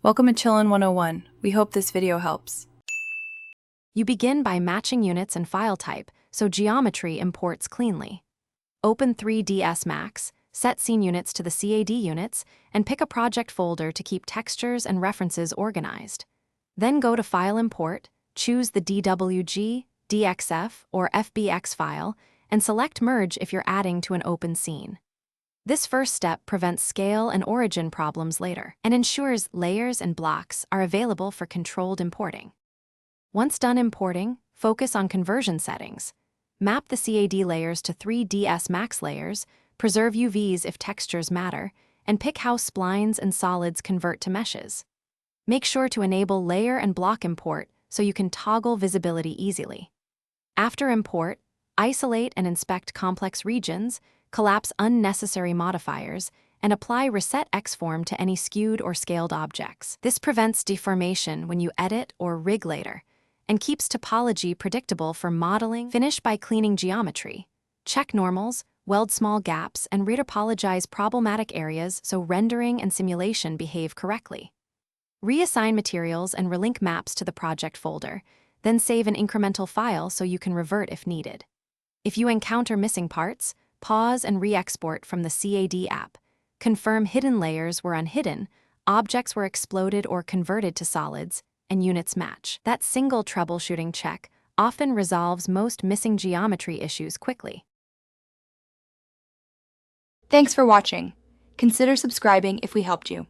Welcome to Chillin' 101. We hope this video helps. You begin by matching units and file type, so geometry imports cleanly. Open 3ds Max, set scene units to the CAD units, and pick a project folder to keep textures and references organized. Then go to File Import, choose the DWG, DXF, or FBX file, and select Merge if you're adding to an open scene. This first step prevents scale and origin problems later, and ensures layers and blocks are available for controlled importing. Once done importing, focus on conversion settings. Map the CAD layers to 3ds Max layers, preserve UVs if textures matter, and pick how splines and solids convert to meshes. Make sure to enable layer and block import so you can toggle visibility easily. After import, isolate and inspect complex regions, collapse unnecessary modifiers, and apply Reset Xform to any skewed or scaled objects. This prevents deformation when you edit or rig later, and keeps topology predictable for modeling. Finish by cleaning geometry. Check normals, weld small gaps, and retopologize problematic areas so rendering and simulation behave correctly. Reassign materials and relink maps to the project folder, then save an incremental file so you can revert if needed. If you encounter missing parts, pause and re-export from the CAD app. Confirm hidden layers were unhidden, objects were exploded or converted to solids, and units match. That single troubleshooting check often resolves most missing geometry issues quickly. Thanks for watching. Consider subscribing if we helped you.